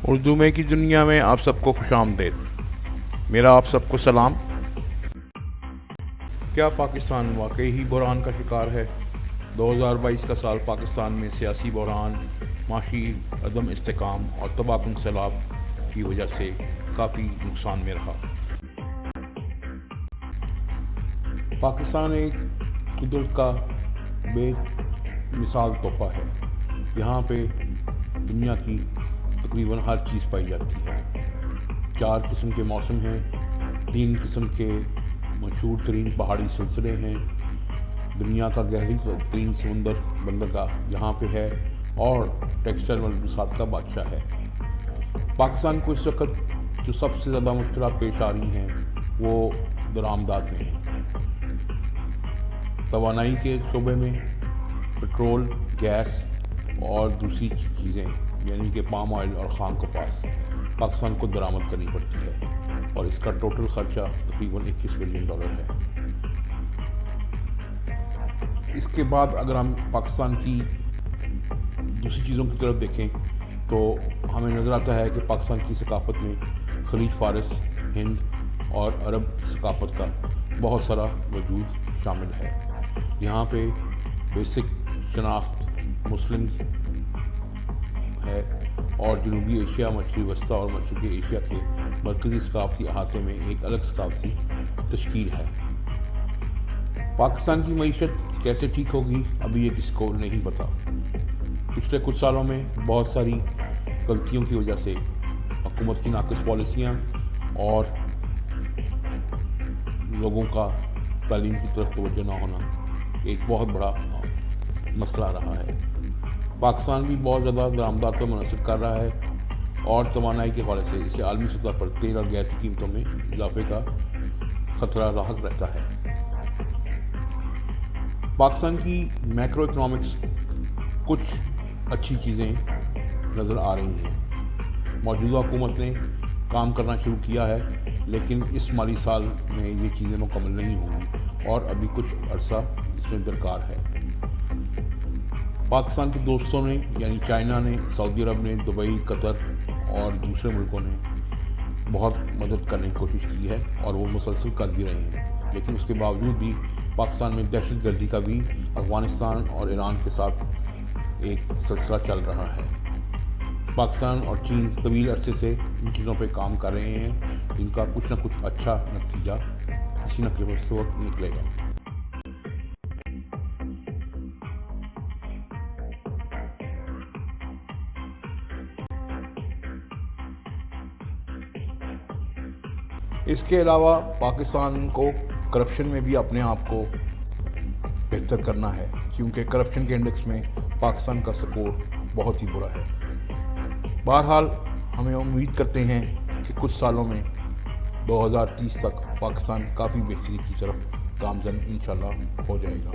اردو میں کی دنیا میں آپ سب کو خوش آمدید۔ میرا آپ سب کو سلام۔ کیا پاکستان واقعی ہی بحران کا شکار ہے؟ 2022 کا سال پاکستان میں سیاسی بحران، معاشی عدم استحکام اور تباہ کن سیلاب کی وجہ سے کافی نقصان میں رہا۔ پاکستان ایک قدرت کا بے مثال تحفہ ہے۔ یہاں پہ دنیا کی تقریباً ہر چیز پائی جاتی ہے۔ 4 قسم کے موسم ہیں، 3 قسم کے مشہور ترین پہاڑی سلسلے ہیں، دنیا کا گہری ترین سمندر بندرگاہ یہاں پہ ہے اور ٹیکسٹائل ملبوسات کا بادشاہ ہے۔ پاکستان کو اس وقت جو سب سے زیادہ مشکلات پیش آ رہی ہیں وہ درآمدات میں ہیں۔ توانائی کے شعبے میں پٹرول، گیس اور دوسری چیزیں یعنی کہ پام آئل اور خام کپاس پاکستان کو درآمد کرنی پڑتی ہے اور اس کا ٹوٹل خرچہ تقریباً $21 بلین ہے۔ اس کے بعد اگر ہم پاکستان کی دوسری چیزوں کی طرف دیکھیں تو ہمیں نظر آتا ہے کہ پاکستان کی ثقافت میں خلیج فارس، ہند اور عرب ثقافت کا بہت سارا وجود شامل ہے۔ یہاں پہ بیسک شناخت مسلم ہے اور جنوبی ایشیا، مشرقی وسطی اور مشرقی ایشیا کے مرکزی ثقافتی احاطے میں ایک الگ ثقافتی تشکیل ہے۔ پاکستان کی معیشت کیسے ٹھیک ہوگی ابھی یہ کسی کو نہیں پتا۔ پچھلے کچھ سالوں میں بہت ساری غلطیوں کی وجہ سے حکومت کی ناقص پالیسیاں اور لوگوں کا تعلیم کی طرف توجہ نہ ہونا ایک بہت بڑا مسئلہ رہا ہے۔ پاکستان بھی بہت زیادہ درآمدات کو منحصر کر رہا ہے اور توانائی کے حوالے سے اسے عالمی سطح پر تیل اور گیس کی قیمتوں میں اضافے کا خطرہ لاحق رہتا ہے۔ پاکستان کی میکرو اکنامکس کچھ اچھی چیزیں نظر آ رہی ہیں۔ موجودہ حکومت نے کام کرنا شروع کیا ہے لیکن اس مالی سال میں یہ چیزیں مکمل نہیں ہوں گی اور ابھی کچھ عرصہ اس میں درکار ہے۔ پاکستان کے دوستوں نے یعنی چائنا نے، سعودی عرب نے، دبئی، قطر اور دوسرے ملکوں نے بہت مدد کرنے کی کوشش کی ہے اور وہ مسلسل کر بھی رہے ہیں، لیکن اس کے باوجود بھی پاکستان میں دہشت گردی کا بھی افغانستان اور ایران کے ساتھ ایک سلسلہ چل رہا ہے۔ پاکستان اور چین طویل عرصے سے ان چیزوں پہ کام کر رہے ہیں جن کا کچھ نہ کچھ اچھا نتیجہ کسی نہ کسی وقت نکلے گا۔ اس کے علاوہ پاکستان کو کرپشن میں بھی اپنے آپ کو بہتر کرنا ہے کیونکہ کرپشن کے انڈیکس میں پاکستان کا سکور بہت ہی برا ہے۔ بہرحال ہمیں امید کرتے ہیں کہ کچھ سالوں میں 2030 تک پاکستان کافی بہتری کی طرف گامزن انشاءاللہ ہو جائے گا۔